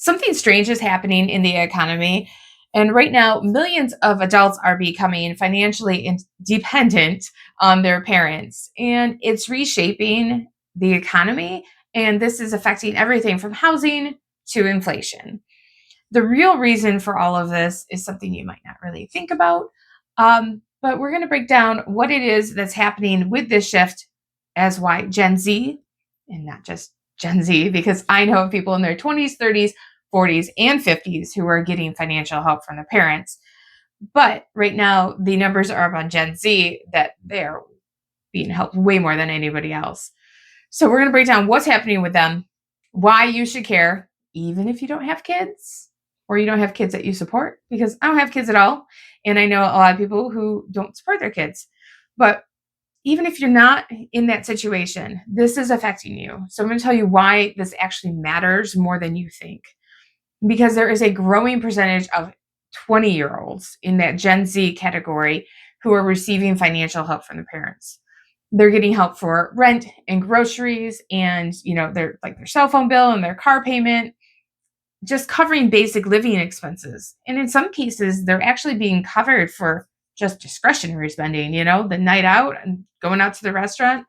Something strange is happening in the economy. And right now, millions of adults are becoming financially dependent on their parents. And it's reshaping the economy. And this is affecting everything from housing to inflation. The real reason for all of this is something you might not really think about. But we're going to break down what it is that's happening with this shift as why Gen Z, and not just Gen Z, because I know of people in their 20s, 30s, 40s, and 50s who are getting financial help from their parents. But right now, the numbers are up on Gen Z that they're being helped way more than anybody else. So we're going to break down what's happening with them, why you should care, even if you don't have kids or you don't have kids that you support, because I don't have kids at all. And I know a lot of people who don't support their kids. But even if you're not in that situation, this is affecting you. So I'm going to tell you why this actually matters more than you think. Because there is a growing percentage of 20-year-olds in that Gen Z category who are receiving financial help from their parents. They're getting help for rent and groceries and, their cell phone bill and their car payment, just covering basic living expenses. And in some cases, they're actually being covered for just discretionary spending, the night out and going out to the restaurant,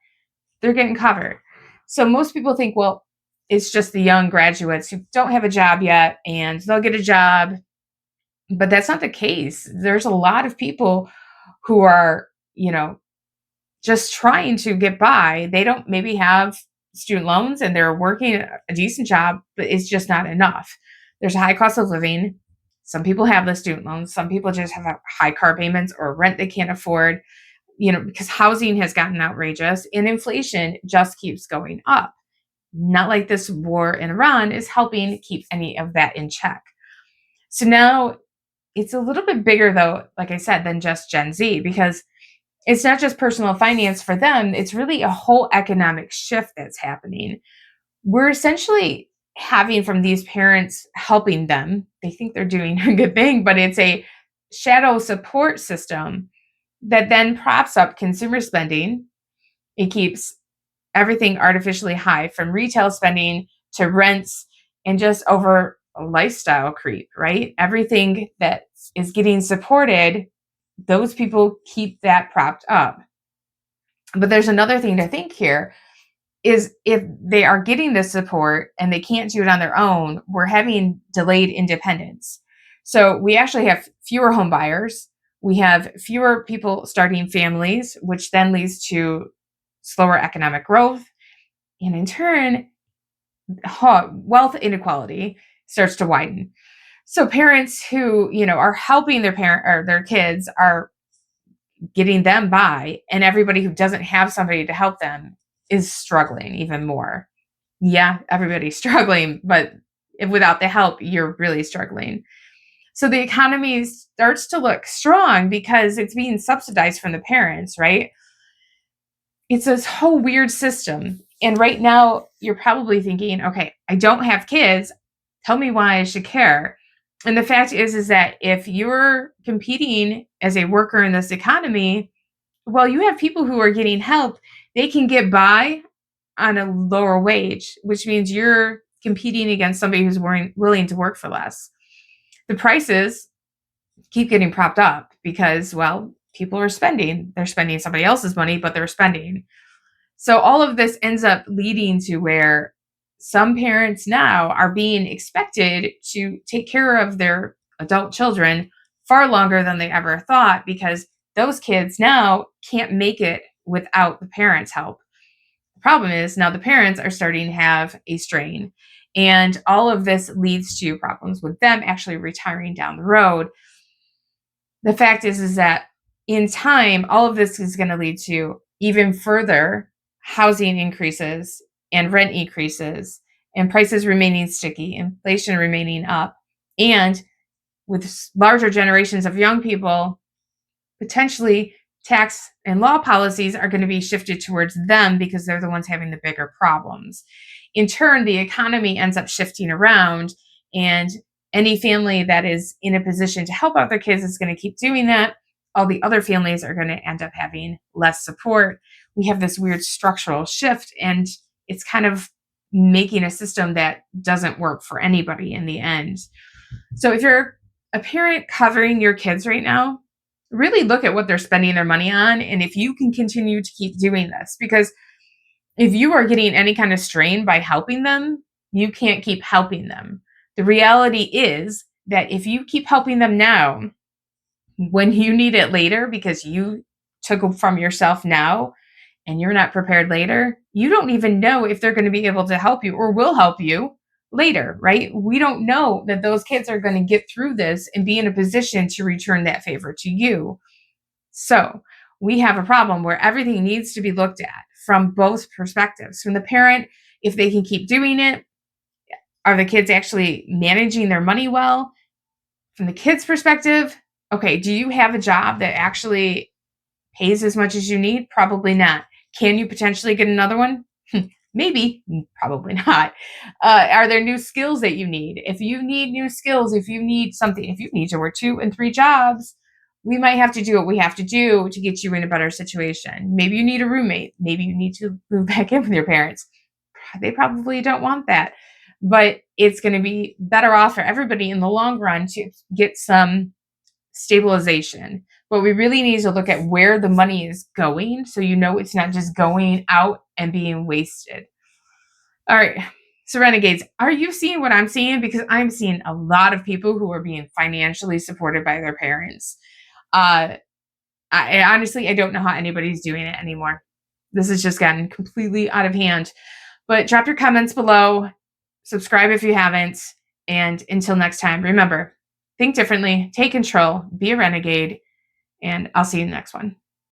they're getting covered. So most people think, well, it's just the young graduates who don't have a job yet and they'll get a job. But that's not the case. There's a lot of people who are, just trying to get by. They don't maybe have student loans and they're working a decent job, but it's just not enough. There's a high cost of living. Some people have the student loans. Some people just have high car payments or rent they can't afford, because housing has gotten outrageous and inflation just keeps going up. Not like this war in Iran is helping keep any of that in check. So now it's a little bit bigger, though, like I said, than just Gen Z, because it's not just personal finance for them. It's really a whole economic shift that's happening. We're essentially having from these parents helping them. They think they're doing a good thing, but it's a shadow support system that then props up consumer spending. It keeps everything artificially high, from retail spending to rents and just over a lifestyle creep, right? Everything that is getting supported, those people keep that propped up. But there's another thing to think here is if they are getting this support and they can't do it on their own, we're having delayed independence. So we actually have fewer home buyers. We have fewer people starting families, which then leads to slower economic growth. And in turn, wealth inequality starts to widen. So parents who, are helping their parent or their kids are getting them by, and everybody who doesn't have somebody to help them is struggling even more. Yeah, everybody's struggling, but without the help, you're really struggling. So the economy starts to look strong because it's being subsidized from the parents, right? It's this whole weird system. And right now, you're probably thinking, okay, I don't have kids. Tell me why I should care. And the fact is that if you're competing as a worker in this economy, well, you have people who are getting help. They can get by on a lower wage, which means you're competing against somebody who's willing to work for less. The prices keep getting propped up because, well, people are spending. They're spending somebody else's money, but they're spending. So all of this ends up leading to where some parents now are being expected to take care of their adult children far longer than they ever thought, because those kids now can't make it without the parents' help. The problem is now the parents are starting to have a strain, and all of this leads to problems with them actually retiring down the road. The fact is that in time, all of this is going to lead to even further housing increases and rent increases and prices remaining sticky, inflation remaining up, and with larger generations of young people, potentially tax and law policies are going to be shifted towards them because they're the ones having the bigger problems. In turn, the economy ends up shifting around, and any family that is in a position to help out their kids is going to keep doing that. All the other families are going to end up having less support. We have this weird structural shift, and it's kind of making a system that doesn't work for anybody in the end. So if you're a parent covering your kids right now, really look at what they're spending their money on and if you can continue to keep doing this. Because if you are getting any kind of strain by helping them, you can't keep helping them. The reality is that if you keep helping them now, when you need it later because you took from yourself now and you're not prepared later, you don't even know if they're going to be able to help you or will help you later, right? We don't know that those kids are going to get through this and be in a position to return that favor to you. So we have a problem where everything needs to be looked at from both perspectives. From the parent, if they can keep doing it, are the kids actually managing their money well? From the kid's perspective, okay, do you have a job that actually pays as much as you need? Probably not. Can you potentially get another one? Maybe, probably not. Are there new skills that you need? If you need new skills, if you need something, if you need to work 2 and 3 jobs, we might have to do what we have to do to get you in a better situation. Maybe you need a roommate. Maybe you need to move back in with your parents. They probably don't want that, but it's going to be better off for everybody in the long run to get some stabilization. But we really need to look at where the money is going so you know it's not just going out and being wasted. All right. So, Renegades, are you seeing what I'm seeing? Because I'm seeing a lot of people who are being financially supported by their parents. Uh, I honestly, I don't know how anybody's doing it anymore. This has just gotten completely out of hand. But drop your comments below, subscribe if you haven't, and until next time, remember, think differently, take control, be a renegade, and I'll see you in the next one.